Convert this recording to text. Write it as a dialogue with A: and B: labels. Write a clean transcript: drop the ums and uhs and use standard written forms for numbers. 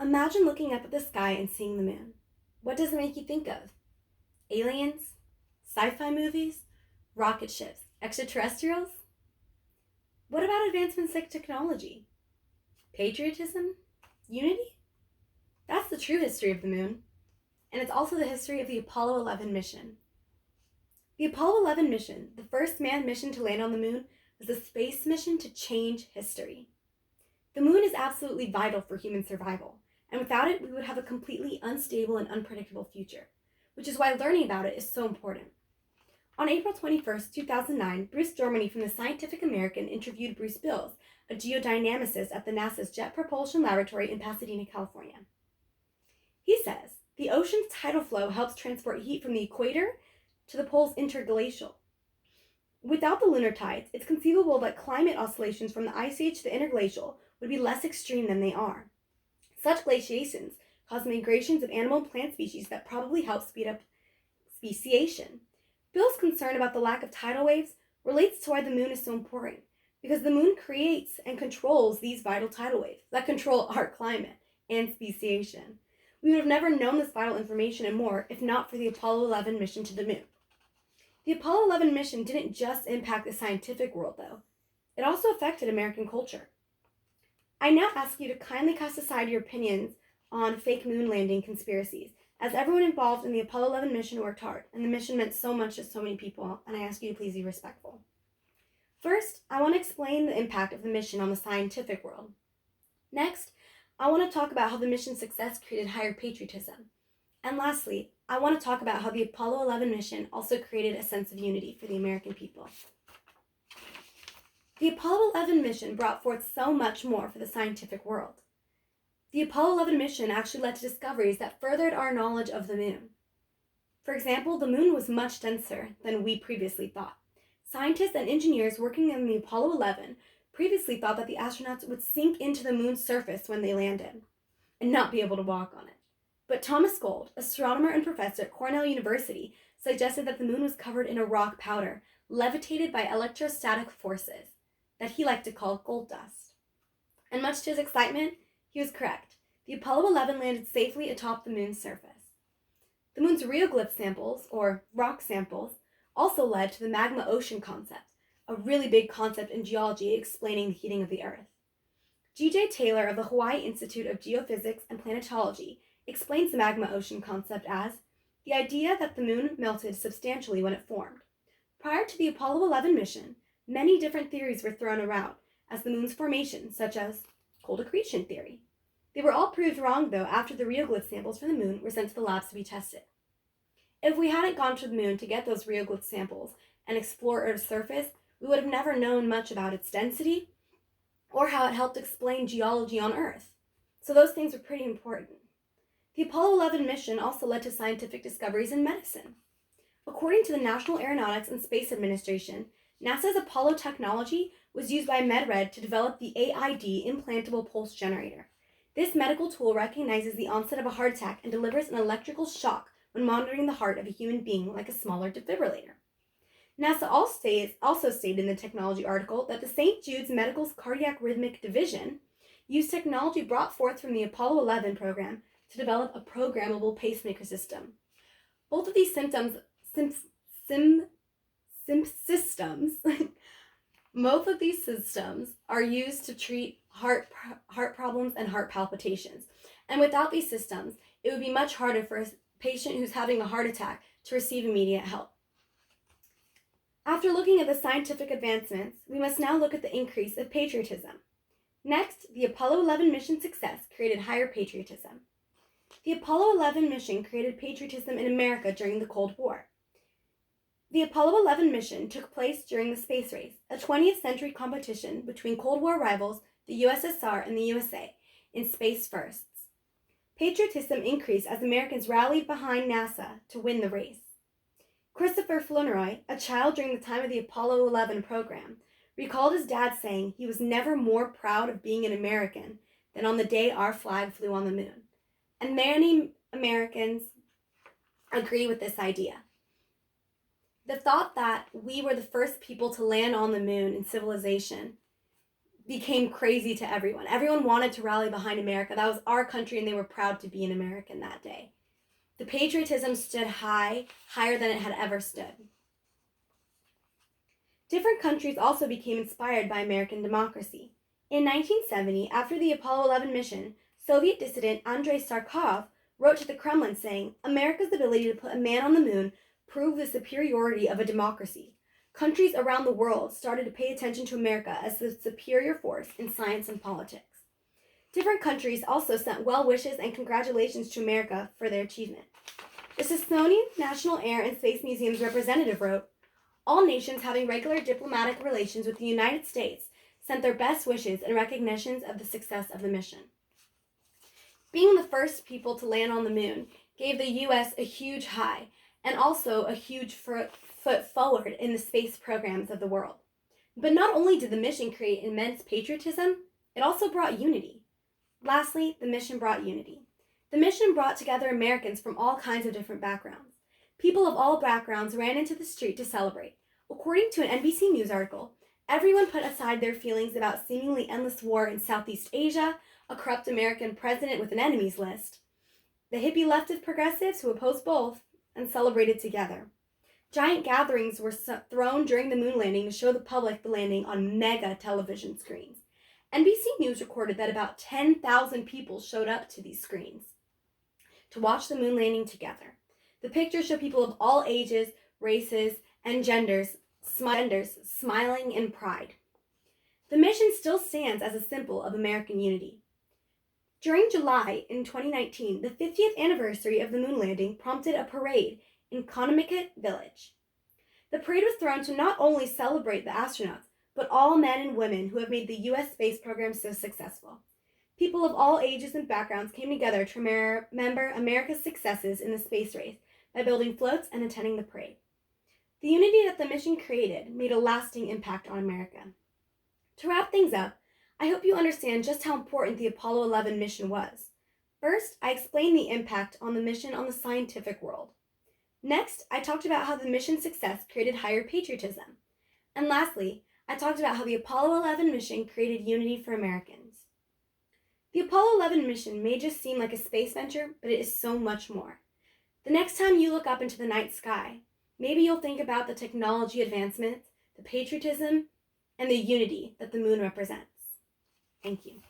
A: Imagine looking up at the sky and seeing the moon. What does it make you think of? Aliens? Sci-fi movies? Rocket ships? Extraterrestrials? What about advancements like technology? Patriotism? Unity? That's the true history of the moon. And it's also the history of the Apollo 11 mission. The Apollo 11 mission, the first manned mission to land on the moon, was a space mission to change history. The moon is absolutely vital for human survival, and without it, we would have a completely unstable and unpredictable future, which is why learning about it is so important. On April 21st, 2009, Bruce Dormany from the Scientific American interviewed Bruce Bills, a geodynamicist at the NASA's Jet Propulsion Laboratory in Pasadena, California. He says, the ocean's tidal flow helps transport heat from the equator to the poles interglacial. Without the lunar tides, it's conceivable that climate oscillations from the ice age to the interglacial would be less extreme than they are. Such glaciations cause migrations of animal and plant species that probably help speed up speciation. Bill's concern about the lack of tidal waves relates to why the moon is so important, because the moon creates and controls these vital tidal waves that control our climate and speciation. We would have never known this vital information and more if not for the Apollo 11 mission to the moon. The Apollo 11 mission didn't just impact the scientific world, though. It also affected American culture. I now ask you to kindly cast aside your opinions on fake moon landing conspiracies, as everyone involved in the Apollo 11 mission worked hard, and the mission meant so much to so many people, and I ask you to please be respectful. First, I want to explain the impact of the mission on the scientific world. Next, I want to talk about how the mission's success created higher patriotism. And lastly, I want to talk about how the Apollo 11 mission also created a sense of unity for the American people. The Apollo 11 mission brought forth so much more for the scientific world. The Apollo 11 mission actually led to discoveries that furthered our knowledge of the moon. For example, the moon was much denser than we previously thought. Scientists and engineers working on the Apollo 11 previously thought that the astronauts would sink into the moon's surface when they landed and not be able to walk on it. But Thomas Gold, astronomer and professor at Cornell University, suggested that the moon was covered in a rock powder, levitated by electrostatic forces, that he liked to call gold dust. And much to his excitement, he was correct. The Apollo 11 landed safely atop the moon's surface. The moon's rheoglyph samples, or rock samples, also led to the magma ocean concept, a really big concept in geology explaining the heating of the Earth. G.J. Taylor of the Hawaii Institute of Geophysics and Planetology explains the magma ocean concept as the idea that the moon melted substantially when it formed. Prior to the Apollo 11 mission, many different theories were thrown around as the moon's formation, such as cold accretion theory. They were all proved wrong, though, after the rheoglyph samples from the moon were sent to the labs to be tested. If we hadn't gone to the moon to get those rheoglyph samples and explore Earth's surface, we would have never known much about its density or how it helped explain geology on Earth. So those things were pretty important. The Apollo 11 mission also led to scientific discoveries in medicine. According to the National Aeronautics and Space Administration, NASA's Apollo technology was used by MedRed to develop the AID implantable pulse generator. This medical tool recognizes the onset of a heart attack and delivers an electrical shock when monitoring the heart of a human being like a smaller defibrillator. NASA also stated in the technology article that the St. Jude's Medical's Cardiac Rhythmic Division used technology brought forth from the Apollo 11 program to develop a programmable pacemaker system. Both of these both of these systems are used to treat heart problems and heart palpitations. And without these systems, it would be much harder for a patient who's having a heart attack to receive immediate help. After looking at the scientific advancements, we must now look at the increase of patriotism. Next, the Apollo 11 mission success created higher patriotism. The Apollo 11 mission created patriotism in America during the Cold War. The Apollo 11 mission took place during the space race, a 20th century competition between Cold War rivals, the USSR and the USA, in space firsts. Patriotism increased as Americans rallied behind NASA to win the race. Christopher Flournoy, a child during the time of the Apollo 11 program, recalled his dad saying he was never more proud of being an American than on the day our flag flew on the moon. And many Americans agree with this idea. The thought that we were the first people to land on the moon in civilization became crazy to everyone. Everyone wanted to rally behind America. That was our country, and they were proud to be an American that day. The patriotism stood high, higher than it had ever stood. Different countries also became inspired by American democracy. In 1970, after the Apollo 11 mission, Soviet dissident Andrei Sarkov wrote to the Kremlin saying, "America's ability to put a man on the moon proved the superiority of a democracy. Countries around the world started to pay attention to America as the superior force in science and politics." Different countries also sent well wishes and congratulations to America for their achievement. The Smithsonian National Air and Space Museum's representative wrote, "All nations having regular diplomatic relations with the United States sent their best wishes and recognitions of the success of the mission." Being the first people to land on the moon gave the U.S. a huge high and also a huge foot forward in the space programs of the world. But not only did the mission create immense patriotism, it also brought unity. Lastly, the mission brought unity. The mission brought together Americans from all kinds of different backgrounds. People of all backgrounds ran into the street to celebrate. According to an NBC News article, everyone put aside their feelings about seemingly endless war in Southeast Asia, a corrupt American president with an enemies list, the hippie leftist progressives who opposed both, and celebrated together. Giant gatherings were thrown during the moon landing to show the public the landing on mega television screens. NBC News recorded that about 10,000 people showed up to these screens to watch the moon landing together. The pictures show people of all ages, races, and genders smiling in pride. The mission still stands as a symbol of American unity. During July in 2019, the 50th anniversary of the moon landing prompted a parade in Connecticut Village. The parade was thrown to not only celebrate the astronauts, but all men and women who have made the U.S. space program so successful. People of all ages and backgrounds came together to remember America's successes in the space race by building floats and attending the parade. The unity that the mission created made a lasting impact on America. To wrap things up, I hope you understand just how important the Apollo 11 mission was. First, I explained the impact on the mission on the scientific world. Next, I talked about how the mission's success created higher patriotism. And lastly, I talked about how the Apollo 11 mission created unity for Americans. The Apollo 11 mission may just seem like a space venture, but it is so much more. The next time you look up into the night sky, maybe you'll think about the technology advancements, the patriotism, and the unity that the moon represents. Thank you.